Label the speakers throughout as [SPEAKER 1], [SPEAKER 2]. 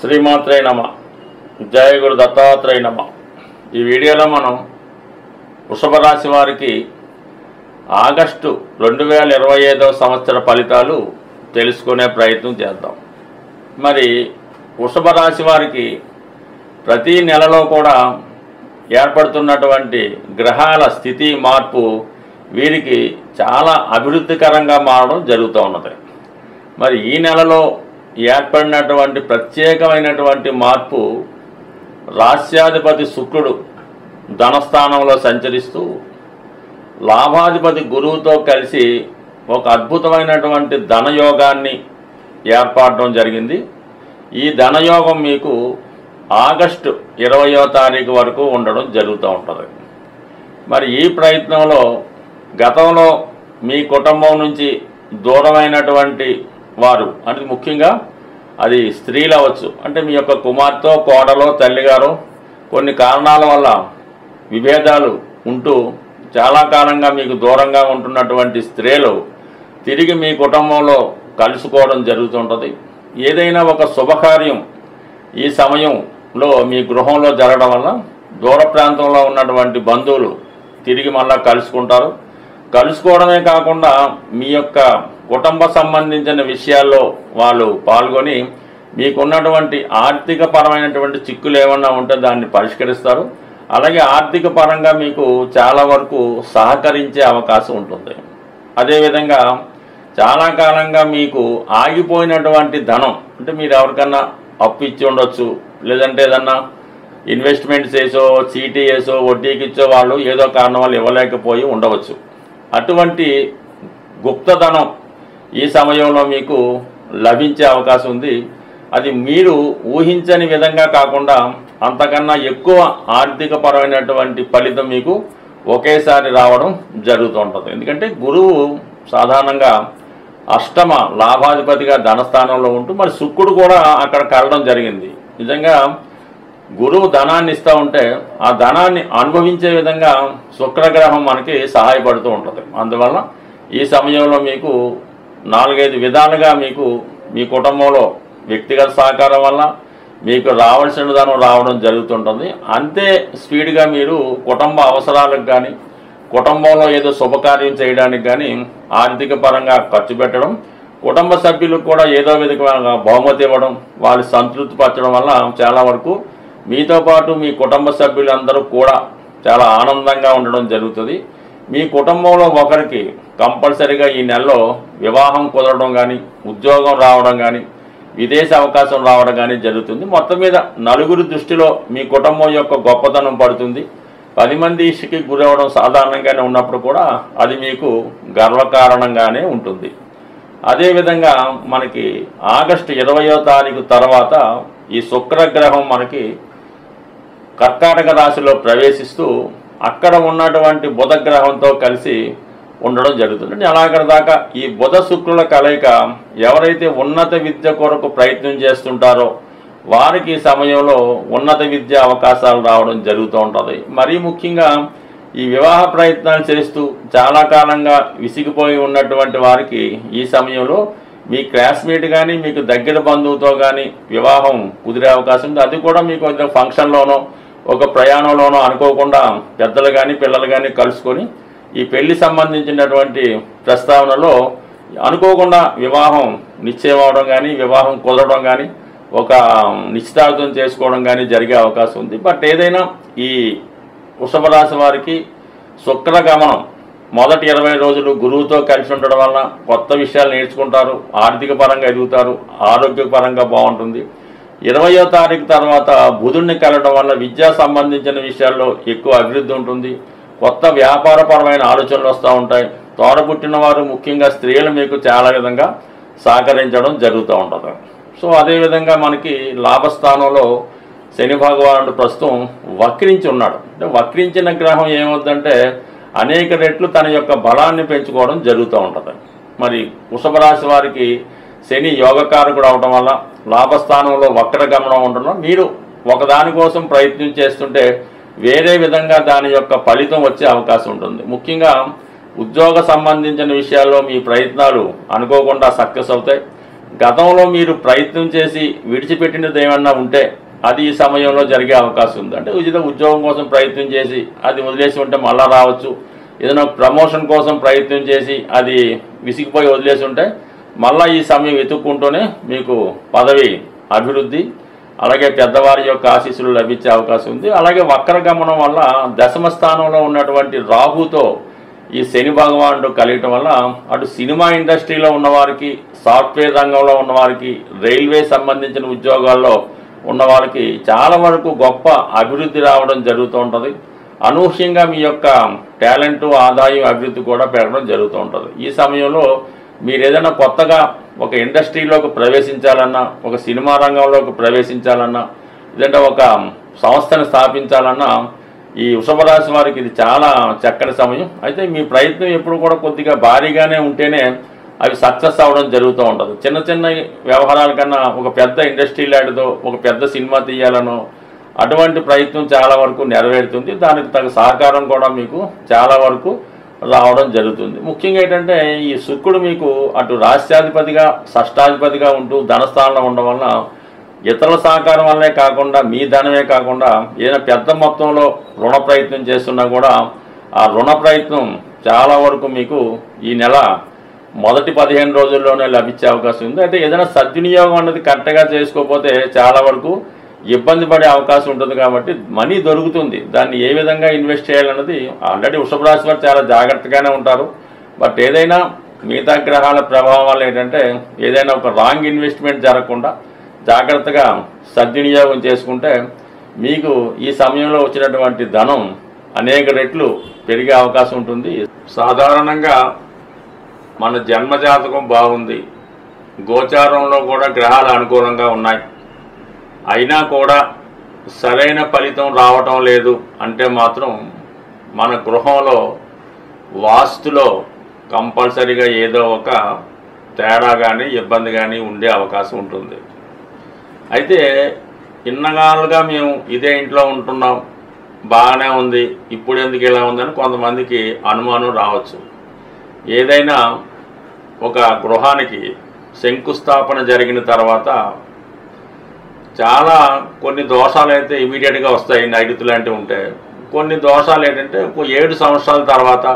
[SPEAKER 1] శ్రీమాత్రే నమ. జయ గురు దత్తాత్రేయ నమ. ఈ వీడియోలో మనం వృషభ రాశి వారికి ఆగస్టు 2025 సంవత్సర ఫలితాలు తెలుసుకునే ప్రయత్నం చేద్దాం. మరి వృషభ రాశి వారికి ప్రతి నెలలో కూడా ఏర్పడుతున్నటువంటి గ్రహాల స్థితి మార్పు వీరికి చాలా అభివృద్ధికరంగా మారడం జరుగుతూ ఉన్నది. మరి ఈ నెలలో ఏర్పడినటువంటి ప్రత్యేకమైనటువంటి మార్పు రాస్యాధిపతి శుక్రుడు ధనస్థానంలో సంచరిస్తూ లాభాధిపతి గురువుతో కలిసి ఒక అద్భుతమైనటువంటి ధనయోగాన్ని ఏర్పడడం జరిగింది. ఈ ధనయోగం మీకు ఆగస్టు 20వ తారీఖు వరకు ఉండడం జరుగుతూ ఉంటుంది. మరి ఈ ప్రయత్నంలో గతంలో మీ కుటుంబం నుంచి దూరమైనటువంటి వారు, అంటే ముఖ్యంగా అది స్త్రీలు అవ్వచ్చు, అంటే మీ యొక్క కుమార్తె, కోడలో, తల్లిగారు కొన్ని కారణాల వల్ల విభేదాలు ఉంటూ చాలా కాలంగా మీకు దూరంగా ఉంటున్నటువంటి స్త్రీలు తిరిగి మీ కుటుంబంలో కలుసుకోవడం జరుగుతుంటుంది. ఏదైనా ఒక శుభకార్యం ఈ సమయంలో మీ గృహంలో జరగడం వల్ల దూర ప్రాంతంలో ఉన్నటువంటి బంధువులు తిరిగి మళ్ళా కలుసుకుంటారు. కలుసుకోవడమే కాకుండా మీ యొక్క కుటుంబ సంబంధించిన విషయాల్లో వాళ్ళు పాల్గొని మీకున్నటువంటి ఆర్థిక పరమైనటువంటి చిక్కులు ఏమన్నా ఉంటే దాన్ని పరిష్కరిస్తారు. అలాగే ఆర్థిక పరంగా మీకు చాలా వరకు సహకరించే అవకాశం ఉంటుంది. అదేవిధంగా చాలా కాలంగా మీకు ఆగిపోయినటువంటి ధనం, అంటే మీరు ఎవరికన్నా అప్పు ఇచ్చి ఉండొచ్చు, లేదంటే ఏదన్నా ఇన్వెస్ట్మెంట్స్ వేసో, చీటీ వేసో, వడ్డీకి ఇచ్చో వాళ్ళు ఏదో కారణం వల్ల ఇవ్వలేకపోయి ఉండవచ్చు. అటువంటి గుప్తధనం ఈ సమయంలో మీకు లభించే అవకాశం ఉంది. అది మీరు ఊహించని విధంగా కాకుండా అంతకన్నా ఎక్కువ ఆర్థిక పరమైనటువంటి ఫలితం మీకు ఒకేసారి రావడం జరుగుతూ ఉంటుంది. ఎందుకంటే గురువు సాధారణంగా అష్టమ లాభాధిపతిగా ధనస్థానంలో ఉంటూ మరి శుక్రుడు కూడా అక్కడ కలడం జరిగింది. నిజంగా గురువు ధనాన్ని ఇస్తూ ఉంటే ఆ ధనాన్ని అనుభవించే విధంగా శుక్రగ్రహం మనకి సహాయపడుతూ ఉంటుంది. అందువల్ల ఈ సమయంలో మీకు 4-5 విధాలుగా మీకు మీ కుటుంబంలో వ్యక్తిగత సహకారం వల్ల మీకు రావాల్సిన ధనం రావడం జరుగుతుంటుంది. అంతే స్పీడ్గా మీరు కుటుంబ అవసరాలకు కానీ, కుటుంబంలో ఏదో శుభకార్యం చేయడానికి కానీ ఆర్థిక పరంగా ఖర్చు పెట్టడం, కుటుంబ సభ్యులకు కూడా ఏదో విధంగా బహుమతి ఇవ్వడం, వాళ్ళు సంతృప్తి పరచడం వల్ల చాలా వరకు మీతో పాటు మీ కుటుంబ సభ్యులందరూ కూడా చాలా ఆనందంగా ఉండడం జరుగుతుంది. మీ కుటుంబంలో ఒకరికి కంపల్సరీగా ఈ నెలలో వివాహం కుదరడం కానీ, ఉద్యోగం రావడం కానీ, విదేశీ అవకాశం రావడం కానీ జరుగుతుంది. మొత్తం మీద నలుగురి దృష్టిలో మీ కుటుంబం యొక్క గొప్పతనం పడుతుంది. 10 మంది ఇష్టికి గురవడం సాధారణంగానే ఉన్నప్పుడు కూడా అది మీకు గర్వకారణంగానే ఉంటుంది. అదేవిధంగా మనకి ఆగస్టు 20వ తారీఖు తర్వాత ఈ శుక్రగ్రహం మనకి కర్కాటక రాశిలో ప్రవేశిస్తూ అక్కడ ఉన్నటువంటి బుధగ్రహంతో కలిసి ఉండడం జరుగుతుంది. అలాగ దాకా ఈ బుధ శుక్రుల కలయిక ఎవరైతే ఉన్నత విద్య కొరకు ప్రయత్నం చేస్తుంటారో వారికి ఈ సమయంలో ఉన్నత విద్య అవకాశాలు రావడం జరుగుతూ ఉంటుంది. మరీ ముఖ్యంగా ఈ వివాహ ప్రయత్నాలు చేస్తూ చాలా కాలంగా విసిగిపోయి ఉన్నటువంటి వారికి ఈ సమయంలో మీ క్లాస్మేట్ కానీ, మీకు దగ్గర బంధువుతో కానీ వివాహం కుదిరే అవకాశం ఉంది. అది కూడా మీకు ఫంక్షన్లోనో ఒక ప్రయాణంలోనో అనుకోకుండా పెద్దలు కానీ పిల్లలు కానీ కలుసుకొని ఈ పెళ్లి సంబంధించినటువంటి ప్రస్తావనలో అనుకోకుండా వివాహం నిశ్చయం అవడం కానీ, వివాహం కుదరడం కానీ, ఒక నిశ్చితార్థం చేసుకోవడం కానీ జరిగే అవకాశం ఉంది. బట్ ఏదైనా ఈ వృషభ రాశి వారికి శుక్రగమనం మొదటి 20 రోజులు గురువుతో కలిసి ఉండడం వల్ల కొత్త విషయాలు నేర్చుకుంటారు, ఆర్థిక పరంగా ఎదుగుతారు, ఆరోగ్యపరంగా బాగుంటుంది. 20వ తారీఖు తర్వాత బుధుడిని కలవడం వల్ల విద్యా సంబంధించిన విషయాల్లో ఎక్కువ అభివృద్ధి ఉంటుంది. కొత్త వ్యాపారపరమైన ఆలోచనలు వస్తూ ఉంటాయి. తోడబుట్టిన వారు ముఖ్యంగా స్త్రీలు మీకు చాలా విధంగా సహకరించడం జరుగుతూ ఉంటుంది. సో అదేవిధంగా మనకి లాభస్థానంలో శని భగవానుడు ప్రస్తుతం వక్రించి ఉన్నాడు. అంటే వక్రించిన గ్రహం ఏమవుతుందంటే అనేక రెట్లు తన యొక్క బలాన్ని పెంచుకోవడం జరుగుతూ ఉంటుంది. మరి వృషభ రాశి వారికి శని యోగకారకుడు అవడం వల్ల లాభస్థానంలో వక్రగమనం ఉండడం, మీరు ఒకదానికోసం ప్రయత్నం చేస్తుంటే వేరే విధంగా దాని యొక్క ఫలితం వచ్చే అవకాశం ఉంటుంది. ముఖ్యంగా ఉద్యోగ సంబంధించిన విషయాల్లో మీ ప్రయత్నాలు అనుకోకుండా సక్సెస్ అవుతాయి. గతంలో మీరు ప్రయత్నం చేసి విడిచిపెట్టినది ఏమన్నా ఉంటే అది ఈ సమయంలో జరిగే అవకాశం ఉంది. అంటే ఉద్యోగం కోసం ప్రయత్నం చేసి అది వదిలేసి ఉంటే మళ్ళా రావచ్చు. ఏదైనా ప్రమోషన్ కోసం ప్రయత్నం చేసి అది విసిగిపోయి వదిలేసి ఉంటే మళ్ళీ ఈ సమయం వెతుక్కుంటూనే మీకు పదవి అభివృద్ధి అలాగే పెద్దవారి యొక్క ఆశీస్సులు లభించే అవకాశం ఉంది. అలాగే వక్ర గమనం వల్ల దశమ స్థానంలో ఉన్నటువంటి రాహుతో ఈ శని భగవానుడు కలిగటం వల్ల అటు సినిమా ఇండస్ట్రీలో ఉన్నవారికి, సాఫ్ట్వేర్ రంగంలో ఉన్నవారికి, రైల్వే సంబంధించిన ఉద్యోగాల్లో ఉన్నవారికి చాలా వరకు గొప్ప అభివృద్ధి రావడం జరుగుతూ ఉంటుంది. అనూహ్యంగా మీ యొక్క టాలెంటు, ఆదాయం, అభివృద్ధి కూడా పెరగడం జరుగుతూ ఉంటుంది. ఈ సమయంలో మీరు ఏదైనా కొత్తగా ఒక ఇండస్ట్రీలోకి ప్రవేశించాలన్నా, ఒక సినిమా రంగంలోకి ప్రవేశించాలన్నా, లేదంటే ఒక సంస్థను స్థాపించాలన్నా ఈ వృషభ రాశి వారికి ఇది చాలా చక్కని సమయం. అయితే మీ ప్రయత్నం ఎప్పుడు కూడా కొద్దిగా భారీగానే ఉంటేనే అవి సక్సెస్ అవ్వడం జరుగుతూ ఉంటుంది. చిన్న చిన్న వ్యవహారాల కన్నా ఒక పెద్ద ఇండస్ట్రీ లాంటిదో, ఒక పెద్ద సినిమా తీయాలనో అటువంటి ప్రయత్నం చాలా వరకు నెరవేరుతుంది. దానికి తగ్గ సహకారం కూడా మీకు చాలా వరకు రావడం జరుగుతుంది. ముఖ్యంగా ఏంటంటే ఈ శుక్రుడు మీకు అటు రాష్ట్రాధిపతిగా, షష్టాధిపతిగా ఉంటూ ధనస్థానంలో ఉండడం వలన ఇతరుల సహకారం వల్లనే కాకుండా మీ ధనమే కాకుండా ఏదైనా పెద్ద మొత్తంలో రుణ ప్రయత్నం చేస్తున్నా కూడా ఆ రుణ ప్రయత్నం చాలా వరకు మీకు ఈ నెల మొదటి 15 రోజుల్లోనే లభించే అవకాశం ఉంది. అయితే ఏదైనా సద్వినియోగం అన్నది కరెక్ట్గా చేసుకోకపోతే చాలా వరకు ఇబ్బంది పడే అవకాశం ఉంటుంది. కాబట్టి మనీ దొరుకుతుంది, దాన్ని ఏ విధంగా ఇన్వెస్ట్ చేయాలన్నది ఆల్రెడీ వృషభ రాశి వారు చాలా జాగ్రత్తగానే ఉంటారు. బట్ ఏదైనా మిగతా గ్రహాల ప్రభావం వల్ల ఏంటంటే ఏదైనా ఒక రాంగ్ ఇన్వెస్ట్మెంట్ జరగకుండా జాగ్రత్తగా సద్వినియోగం చేసుకుంటే మీకు ఈ సమయంలో వచ్చినటువంటి ధనం అనేక రెట్లు పెరిగే అవకాశం ఉంటుంది. సాధారణంగా మన జన్మజాతకం బాగుంది, గోచారంలో కూడా గ్రహాలు అనుకూలంగా ఉన్నాయి, అయినా కూడా సరైన ఫలితం రావటం లేదు అంటే మాత్రం మన గృహంలో వాస్తులో కంపల్సరీగా ఏదో ఒక తేడా కానీ ఇబ్బంది కానీ ఉండే అవకాశం ఉంటుంది. అయితే ఇన్నగాలుగా మేము ఇదే ఇంట్లో ఉంటున్నాం, బాగానే ఉంది, ఇప్పుడు ఎందుకు ఇలా ఉందని కొంతమందికి అనుమానం రావచ్చు. ఏదైనా ఒక గృహానికి శంకుస్థాపన జరిగిన తర్వాత చాలా కొన్ని దోషాలు అయితే ఇమీడియట్గా వస్తాయి, నైరుతి లాంటివి ఉంటే. కొన్ని దోషాలు ఏంటంటే 7 సంవత్సరాల తర్వాత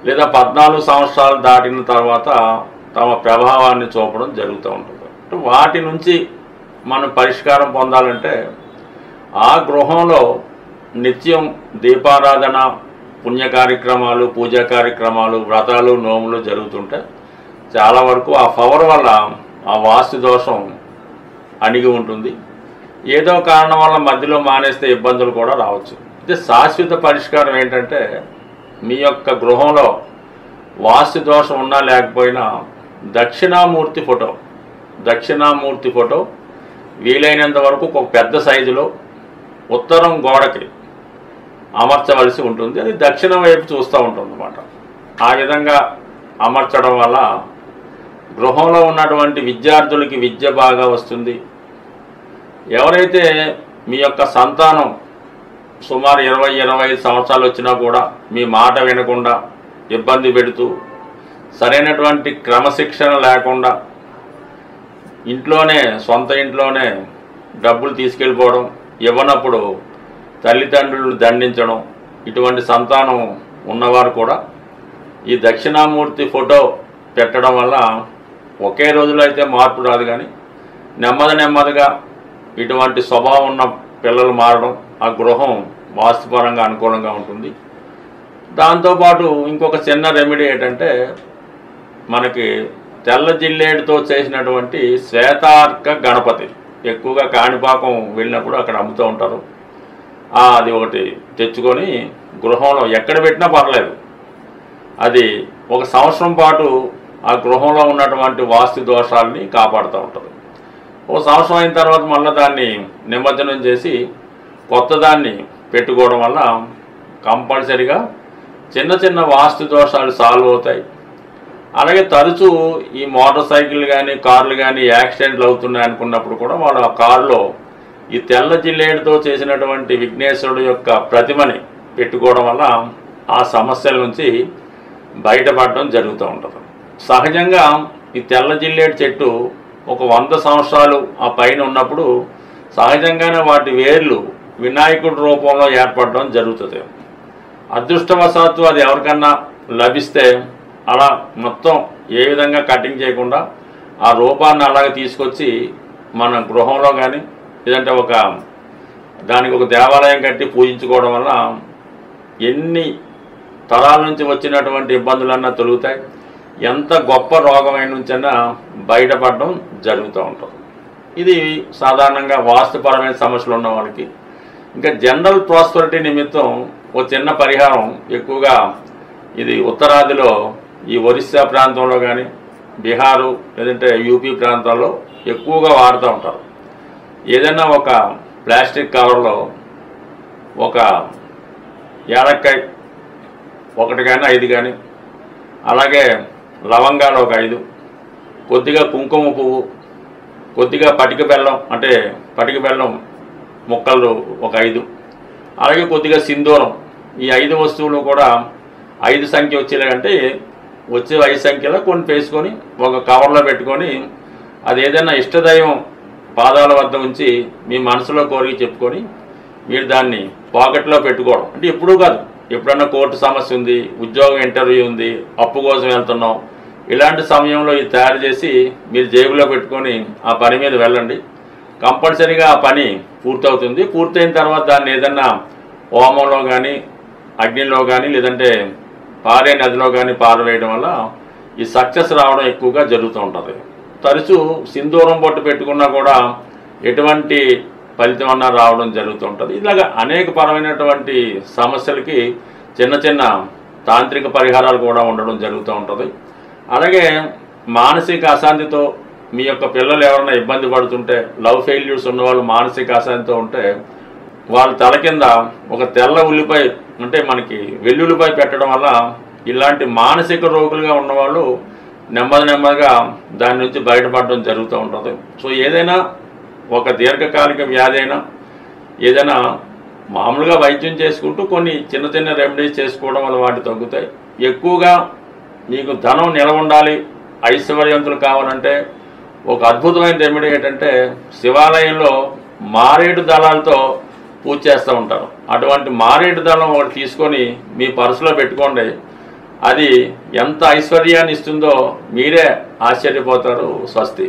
[SPEAKER 1] లేదా 14 సంవత్సరాలు దాటిన తర్వాత తమ ప్రభావాన్ని చూపడం జరుగుతూ ఉంటుంది. వాటి నుంచి మనం పరిష్కారం పొందాలంటే ఆ గృహంలో నిత్యం దీపారాధన, పుణ్య కార్యక్రమాలు, పూజా కార్యక్రమాలు, వ్రతాలు, నోములు జరుగుతుంటే చాలా వరకు ఆ పవర్ వల్ల ఆ వాస్తు దోషం అణిగి ఉంటుంది. ఏదో కారణం వల్ల మధ్యలో మానేస్తే ఇబ్బందులు కూడా రావచ్చు. అయితే శాశ్వత పరిష్కారం ఏంటంటే మీ యొక్క గృహంలో వాస్తు దోషం ఉన్నా లేకపోయినా దక్షిణామూర్తి ఫోటో వీలైనంత వరకు ఒక పెద్ద సైజులో ఉత్తరం గోడకి అమర్చవలసి ఉంటుంది. అది దక్షిణం వైపు చూస్తూ ఉంటుంది అన్నమాట. ఆ విధంగా అమర్చడం వల్ల గృహంలో ఉన్నటువంటి విద్యార్థులకి విద్య బాగా వస్తుంది. ఎవరైతే మీ యొక్క సంతానం సుమారు 20-25 సంవత్సరాలు వచ్చినా కూడా మీ మాట వినకుండా ఇబ్బంది పెడుతూ సరైనటువంటి క్రమశిక్షణ లేకుండా సొంత ఇంట్లోనే డబ్బులు తీసుకెళ్ళిపోవడం, ఇవ్వనప్పుడు తల్లిదండ్రులు దండించడం, ఇటువంటి సంతానం ఉన్నవారు కూడా ఈ దక్షిణామూర్తి ఫోటో పెట్టడం వల్ల ఒకే రోజులో అయితే మార్పు రాదు, కానీ నెమ్మదిగా ఇటువంటి స్వభావం ఉన్న పిల్లలు మారడం, ఆ గృహం వాస్తుపరంగా అనుకూలంగా ఉంటుంది. దాంతోపాటు ఇంకొక చిన్న రెమెడీ ఏంటంటే మనకి తెల్ల జిల్లేడుతో చేసినటువంటి శ్వేతార్క గణపతి ఎక్కువగా కాణిపాకం వెళ్ళినప్పుడు అక్కడ అమ్ముతూ ఉంటారు. అది ఒకటి తెచ్చుకొని గృహంలో ఎక్కడ పెట్టినా పర్లేదు, అది 1 సంవత్సరం పాటు ఆ గృహంలో ఉన్నటువంటి వాస్తు దోషాలని కాపాడుతూ ఉంటుంది. 1 సంవత్సరం అయిన తర్వాత మళ్ళీ దాన్ని నిమజ్జనం చేసి కొత్త దాన్ని పెట్టుకోవడం వల్ల కంపల్సరీగా చిన్న వాస్తు దోషాలు సాల్వ్ అవుతాయి. అలాగే తరచూ ఈ మోటార్ సైకిల్ కానీ కార్లు కానీ యాక్సిడెంట్లు అవుతున్నాయి అనుకున్నప్పుడు కూడా వాళ్ళు ఆ కారులో ఈ తెల్ల జిల్లేడుతో చేసినటువంటి విఘ్నేశ్వరుడు యొక్క ప్రతిమని పెట్టుకోవడం వల్ల ఆ సమస్యల నుంచి బయటపడడం జరుగుతూ ఉంటుంది. సహజంగా ఈ తెల్ల జిల్లేడు చెట్టు ఒక 100 సంవత్సరాలు ఆ పైన ఉన్నప్పుడు సహజంగానే వాటి వేర్లు వినాయకుడి రూపంలో ఏర్పడడం జరుగుతుంది. అదృష్టవశాత్తు అది ఎవరికన్నా లభిస్తే అలా మొత్తం ఏ విధంగా కటింగ్ చేయకుండా ఆ రూపాన్ని అలాగే తీసుకొచ్చి మన గృహంలో కానీ లేదంటే దానికి ఒక దేవాలయం కట్టి పూజించుకోవడం వల్ల ఎన్ని తరాల నుంచి వచ్చినటువంటి ఇబ్బందులన్నా తొలుగుతాయి. ఎంత గొప్ప రోగమైన నుంచైనా బయటపడడం జరుగుతూ ఉంటుంది. ఇది సాధారణంగా వాస్తుపరమైన సమస్యలు ఉన్న వాళ్ళకి. ఇంకా జనరల్ ప్రాస్పరిటీ నిమిత్తం ఒక చిన్న పరిహారం ఎక్కువగా ఇది ఉత్తరాదిలో ఈ ఒరిస్సా ప్రాంతంలో కానీ బీహారు లేదంటే యూపీ ప్రాంతాల్లో ఎక్కువగా వాడుతూ ఉంటారు. ఏదైనా ఒక ప్లాస్టిక్ కవర్లో ఒక యాలక్కాయ 1 కానీ 5 కానీ, అలాగే లవంగాలు ఒక 5, కొద్దిగా కుంకుమ పువ్వు, కొద్దిగా పటిక బెల్లం అంటే పటిక బెల్లం ముక్కలు ఒక 5, అలాగే కొద్దిగా సింధూరం. ఈ 5 వస్తువులు కూడా 5 సంఖ్య వచ్చేలాగంటే వచ్చే 5 సంఖ్యలో కొన్ని వేసుకొని ఒక కవర్లో పెట్టుకొని అది ఏదైనా ఇష్టదైవం పాదాల వద్ద ఉంచి మీ మనసులో కోరిక చెప్పుకొని మీరు దాన్ని పాకెట్లో పెట్టుకోవడం. అంటే ఎప్పుడూ కాదు, ఎప్పుడన్నా కోర్టు సమస్య ఉంది, ఉద్యోగం ఇంటర్వ్యూ ఉంది, అప్పు కోసం వెళ్తున్నాం, ఇలాంటి సమయంలో ఇది తయారు చేసి మీరు జేబులో పెట్టుకొని ఆ పని మీద వెళ్ళండి. కంపల్సరీగా ఆ పని పూర్తవుతుంది. పూర్తయిన తర్వాత దాన్ని ఏదన్నా హోమంలో కానీ అగ్నిలో కానీ లేదంటే పారే నదిలో కానీ పారవేయడం వల్ల ఈ సక్సెస్ రావడం ఎక్కువగా జరుగుతూ ఉంటుంది. తరచూ సింధూరం బొట్టు పెట్టుకున్నా కూడా ఎటువంటి ఫలితం అన్నా రావడం జరుగుతూ ఉంటుంది. ఇలాగ అనేక పరమైనటువంటి సమస్యలకి చిన్న చిన్న తాంత్రిక పరిహారాలు కూడా ఉండడం జరుగుతూ ఉంటుంది. అలాగే మానసిక అశాంతితో మీ యొక్క పిల్లలు ఎవరైనా ఇబ్బంది పడుతుంటే, లవ్ ఫెయిల్యూర్స్ ఉన్నవాళ్ళు మానసిక అశాంతితో ఉంటే వాళ్ళ తల కింద ఒక తెల్ల ఉల్లిపాయ అంటే మనకి వెల్లుల్లిపాయ పెట్టడం వల్ల ఇలాంటి మానసిక రోగులుగా ఉన్నవాళ్ళు నెమ్మదిగా దాని నుంచి బయటపడడం జరుగుతూ ఉంటుంది. సో ఏదైనా ఒక దీర్ఘకాలిక వ్యాధి అయినా ఏదైనా మామూలుగా వైద్యం చేసుకుంటూ కొన్ని చిన్న చిన్న రెమెడీస్ చేసుకోవడం వల్ల వాటి తగ్గుతాయి. ఎక్కువగా మీకు ధనం నిలవ ఉండాలి, ఐశ్వర్యవంతులు కావాలంటే ఒక అద్భుతమైన రెమెడీ ఏంటంటే శివాలయంలో మారేడు దళాలతో పూజ చేస్తూ ఉంటారు. అటువంటి మారేడు దళం ఒకటి తీసుకొని మీ పర్సులో పెట్టుకోండి. అది ఎంత ఐశ్వర్యాన్ని ఇస్తుందో మీరే ఆశ్చర్యపోతారు. స్వస్తి.